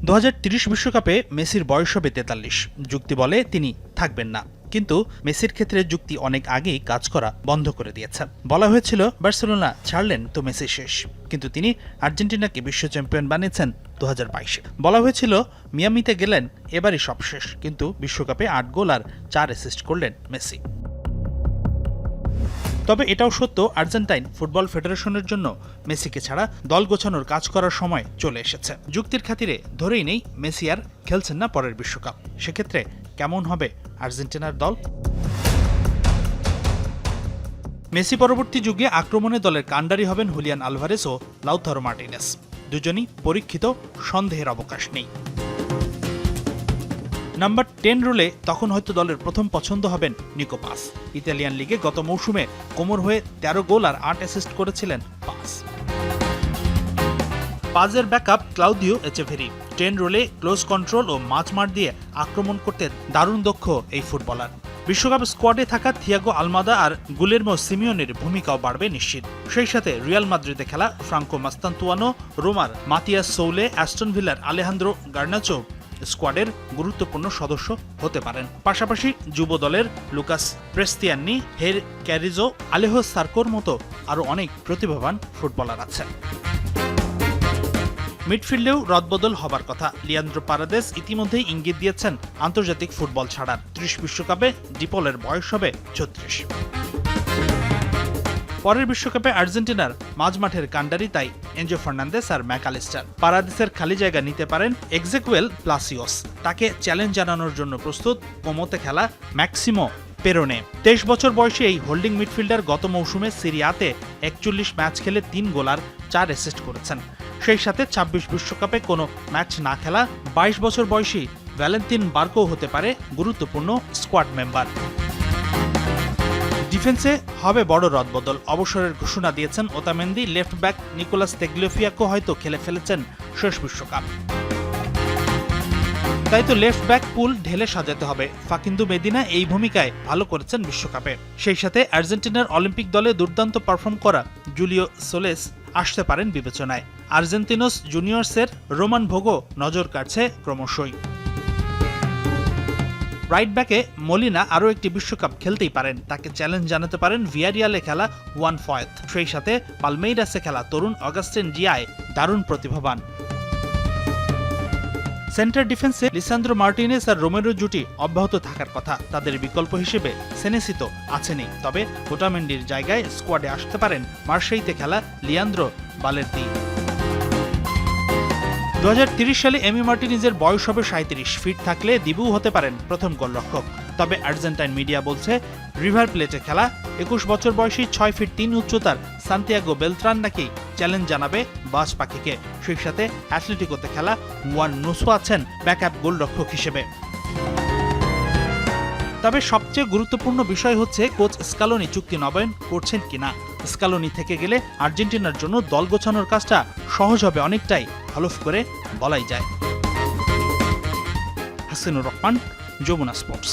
2030 বিশ্বকাপে মেসির বয়স হবে 43। যুক্তি বলে তিনি থাকবেন না, কিন্তু মেসির ক্ষেত্রে যুক্তি অনেক আগেই কাজ করা বন্ধ করে দিয়েছেন। বলা হয়েছিল বার্সেলোনা ছাড়লেন তো মেসি শেষ, কিন্তু তিনি আর্জেন্টিনাকে বিশ্ব চ্যাম্পিয়ন বানিয়েছেন 2022-এ। বলা হয়েছিল মিয়ামিতে গেলেন, এবারই সব শেষ, কিন্তু বিশ্বকাপে 8 গোল আর 4 অ্যাসিস্ট করলেন মেসি। তবে এটাও সত্য, আর্জেন্টাইন ফুটবল ফেডারেশনের জন্য মেসিকে ছাড়া দল গোছানোর কাজ করার সময় চলে এসেছে। যুক্তির খাতিরে ধরেই নেই মেসি আর খেলছেন না পরের বিশ্বকাপ। সেক্ষেত্রে কেমন হবে আর্জেন্টিনার দল? মেসি পরবর্তী যুগে আক্রমণে দলের কাণ্ডারি হবেন হুলিয়ান আলভারেজ ও লাউতারো মার্টিনেস। দুজনই পরীক্ষিত, সন্দেহের অবকাশ নেই। নাম্বার 10 রোলে তখন হয়তো দলের প্রথম পছন্দ হবেন নিকো পাস। ইতালিয়ান লিগে গত মৌসুমে কোমর হয়ে 13 গোল আর 8 অ্যাসিস্ট করেছিলেন পাস। পাজের ব্যাকআপ ক্লাউদিও এচেভেরি। 10 রোলে ক্লোজ কন্ট্রোল ও মাঝমাঠ দিয়ে আক্রমণ করতে দারুণ দক্ষ এই ফুটবলার। বিশ্বকাপ স্কোয়াডে থাকা থিয়াগো আলমাদা আর গুলেরমো সিমিওনের ভূমিকাও বাড়বে নিশ্চিত। সেই সাথে রিয়াল মাদ্রিদে খেলা ফ্রাঙ্কো মাস্তান্তুয়ানো, রোমার মাতিয়াস সৌলে, অ্যাস্টন ভিলার আলেহান্দ্রো গার্নাচো স্কোয়াডের গুরুত্বপূর্ণ সদস্য হতে পারেন। পাশাপাশি যুব দলের লুকাস প্রেস্তিয়ানি, হের ক্যারিজো, আলেহো সার্কোর মতো আরও অনেক প্রতিভাবান ফুটবলার আছেন। মিডফিল্ডেও রদবদল হবার কথা। লিয়ান্দ্রো পারাদেস ইতিমধ্যেই ইঙ্গিত দিয়েছেন আন্তর্জাতিক ফুটবল ছাড়ার। 30 বিশ্বকাপে ডিপলের বয়স হবে 36। পরের বিশ্বকাপে আর্জেন্টিনার মাঝমাঠের কাণ্ডারি তাই এনজো ফার্নান্দেস আর ম্যাকআলিস্টার। পারাদেসের খালি জায়গা নিতে পারেন এক্সেকুয়েল প্লাসিওস। তাকে চ্যালেঞ্জ জানানোর জন্য প্রস্তুত কোমোতে খেলা ম্যাক্সিমো পেরোনে। 23 বছর বয়সী এই হোল্ডিং মিডফিল্ডার গত মৌসুমে সিরিয়াতে 41 ম্যাচ খেলে 3 গোল আর 4 অ্যাসিস্ট করেছেন। সেই সাথে 26 বিশ্বকাপে কোনো ম্যাচ না খেলা 22 বছর বয়সী ভ্যালেন্তিন বার্কো হতে পারে গুরুত্বপূর্ণ স্কোয়াড মেম্বার। ডিফেন্সে হবে বড় রদবদল। অবসরের ঘোষণা দিয়েছেন ওতামেন্দি। লেফট ব্যাক নিকোলাস তেগলিওফিয়াকো হয়তো খেলে ফেলেছেন শেষ বিশ্বকাপ। তাই তো লেফট ব্যাক পুল ঢেলে সাজাতে হবে। ফাকিন্দু মেদিনা এই ভূমিকায় ভালো করেছেন বিশ্বকাপে। সেই সাথে আর্জেন্টিনার অলিম্পিক দলে দুর্দান্ত পারফর্ম করা জুলিও সোলেস আসতে পারেন বিবেচনায়। আর্জেন্তিনোস জুনিয়র্সের রোমান ভোগো নজর কাটছে ক্রমশই। রাইট ব্যাকে মলিনা আরও একটি বিশ্বকাপ খেলতেই পারেন। তাকে চ্যালেঞ্জ জানাতে পারেন ভিয়ারিয়ালে খেলা ওয়ান ফয়েত। সেই সাথে পালমেইরাসে খেলা তরুণ অগাস্টিন জিয়ায় দারুণ প্রতিভাবান। সেন্টার ডিফেন্সে লিসান্দ্রো মার্টিনেস আর রোমেরো জুটি অব্যাহত থাকার কথা। তাদের বিকল্প হিসেবে সেনেসি তো আছেনই, তবে ওটামেন্ডির জায়গায় স্কোয়াডে আসতে পারেন মার্শেইতে খেলা লিয়ান্দ্রো বালের্তি। 2030 সালে এমি মার্টিনেজের বয়স হবে 37। ফিট থাকলে দিবু হতে পারেন প্রথম গোলরক্ষক। তবে আর্জেন্টাইন মিডিয়া বলছে রিভার প্লেটে খেলা 21 বছর বয়সী 6 ফিট 3 উচ্চতার সান্তিয়াগো বেলত্রান নাকি চ্যালেঞ্জ জানাবে বাস পাখিকে। সেই সাথে অ্যাথলেটিকোতে খেলা ওয়ান নুসো আছেন ব্যাকআপ গোলরক্ষক হিসেবে। তবে সবচেয়ে গুরুত্বপূর্ণ বিষয় হচ্ছে কোচ স্কালোনি চুক্তি নবায়ন করছেন কিনা। স্কালোনি থেকে গেলে আর্জেন্টিনার জন্য দল গোছানোর কাজটা সহজ হবে অনেকটাই, হলফ করে বলাই যায়। হাসিনুর রহমান, যমুনা স্পোর্টস।